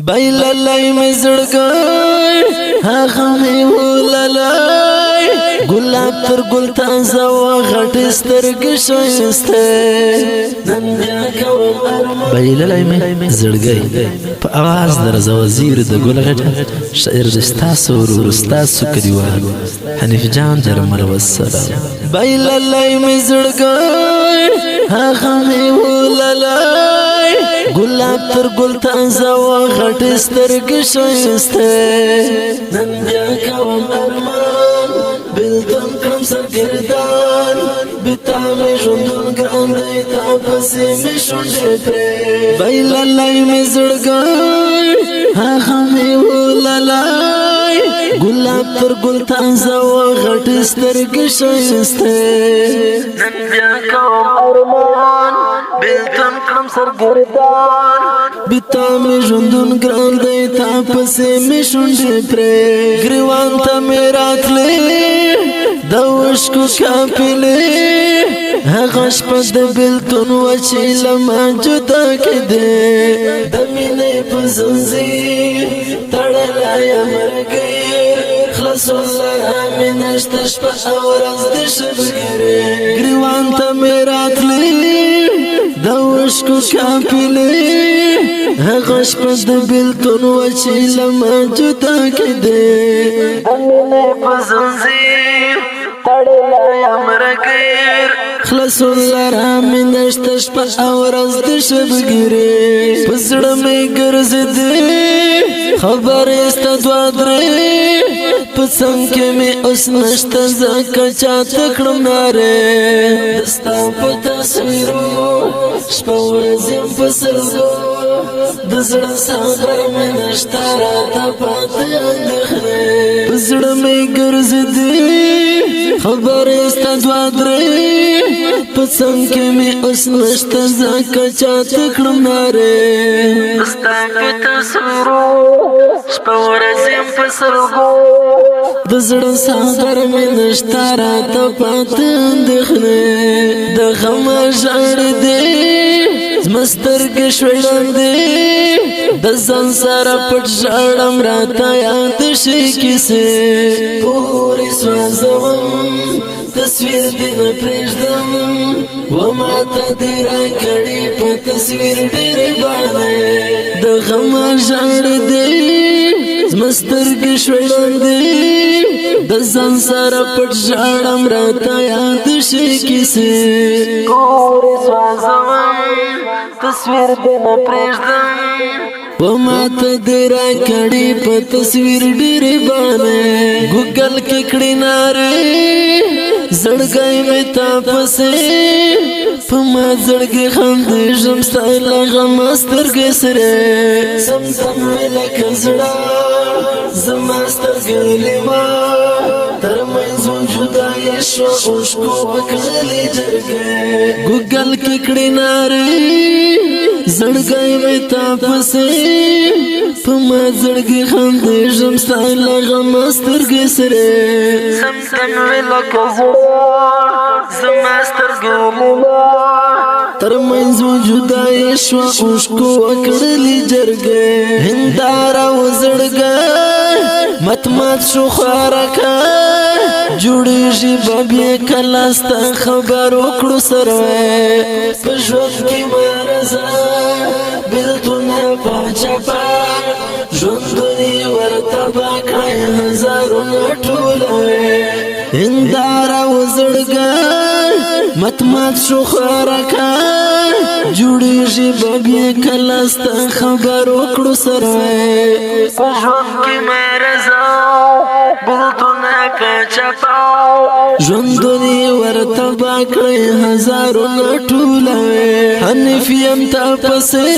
بایللای می زړګی هغه می وللای ګلاب تر ګل تازه و غټ سترګې ښایسته نن بیا کوم بایللای می زړګی په اواز درځه وزیر د ګل غټ شاعر د ستاسو ورور ستاسو کلیوال حنیف جان جرمل والسلام بایللای می زړګی هغه می وللای ګلاب تر ګل تازه و غټ سترګې ښایسته نن بیا کوم ارمان بلتون کړم سرګردان بتا مې ژوندون ګران دی تا پسې مې شونډې پرې بایللای مې زړګی هغه مې وللای ګلاب تر ګل تازه و غټ سترګې ښایسته نن بیا کوم ارمان بلتون کړم سرګردان بتا مې ژوندون ګران دی تا پسې مې شونډې پرې ګریوان ته مې راتلې د اوښکو کاپلې هغه شپه د بېلتون وه چې له ما جدا کېدې د مینې په زنځیر تړلی یم مرګیر خلاصون لره مې نشته شپه او ورځ د شبګیرې ګریوان ته مې راتلې د اوښکو کاپلې هغه شپه د بېلتون وه چې له ما جدا کېدې د مینې په زنځیر تړلی یم مرګیر خلاصون لره مې نشته شپه او ورځ د شبګیرې په زړه مې ګرځېدې خبرې سته دوه درې په څنګ کې مې اوس نشته ځکه چاته کړم نارې ستا په تصویرو شپه ورځ یم په سلګو د زړه صبر مې نشته راته پاتې اندېښنې په زړه مې ګرځېدې خبرې سته دوه درې په څنګ کې مې اوس نشته ځکه چاته کړم نارې ستا په تصویرو شپه ورځ یم په سلګو د زړه صبر مې نشته راته پاتې اندېښنې د غمه ژړېدې زما سترګې شوې ړندې د ځان سره پټ ژاړم راته یاد شي کیسې پورې سوځوم تصویر دې نه پرېږدم و ماته دې راکړې په تصویر ډېرې باندې د غمه ژړېدې زما سترګې شوې ړندې د ځان سره پټ ژاړم راته یاد شي کیسې پورې سوځوم تصویر دې نه پرېږدم و ماته دې راکړې په تصویر ډېرې باندې ګوګل کې کړې نارې زړګی مې تا پسې په ما زړګې خندېږم ستا له غمه سترګې سرې سمسم مې لکه زړه زما سترګې لیما تر منځ جدایي شوه اوښکو وکړلې جرګې ګوګل کې کړې نارې زړګی مې تا پسې په ما زړګې خندېږم ستا له غمه سترګې سرې سمسم مې لکه زړه زما سترګې لیما تر منځ جدایي شوه اوښکو وکړلې جرګې هنداره و زړګی مت مت شو خوارکه جوړېږي به بیا کله ستا خبر وکړو سروی په ژوند کې مرزه بېلتونه پاچپه ژوندون یې ورته به کړی هزارونه ټولوي هنداره و زړګی مت مت شو خوارکه جوړېږي به بیا کله ستا خبر وکړو سروی په ژوند کې مرزه بېلتونه پاچپه ژوندون یې ورته به کړی هزارونه ټولوي حنیف یم تا پسې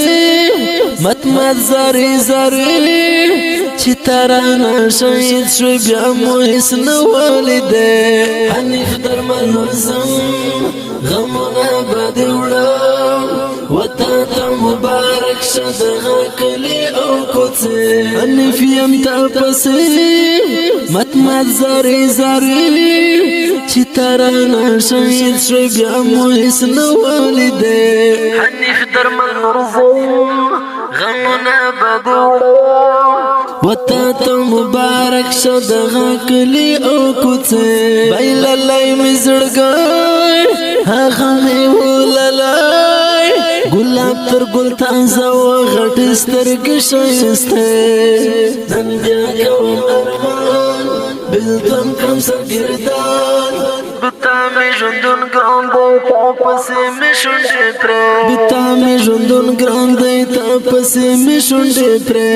مت مت زارې زارې چې تا رانه شهید شوې بیا مو هېڅ نه ولیدې حنیف درمل ورځم غمونه به دې وړم و تا ته مبارک شه دغه کلي او کوڅې حنیف یم تا پسې مت مت زارې زارې چې تا رانه شهید شوې بیا مو هېڅ نه ولیدې حنیف درمل ورځم غمونه به دې وړم وتا ته مبارک شو دغه کلی او کوڅه بایللای می زړګی هغه می وللای ګلاب تر ګل تازه و غټ سترګې ښایسته نن بیا کوم ارمان بلتم کم سرګردان بتا می ژوندون ګران دی تا پسې می شونډې پرې بتا می ژوندون ګران دی تا پسې می شونډې پرې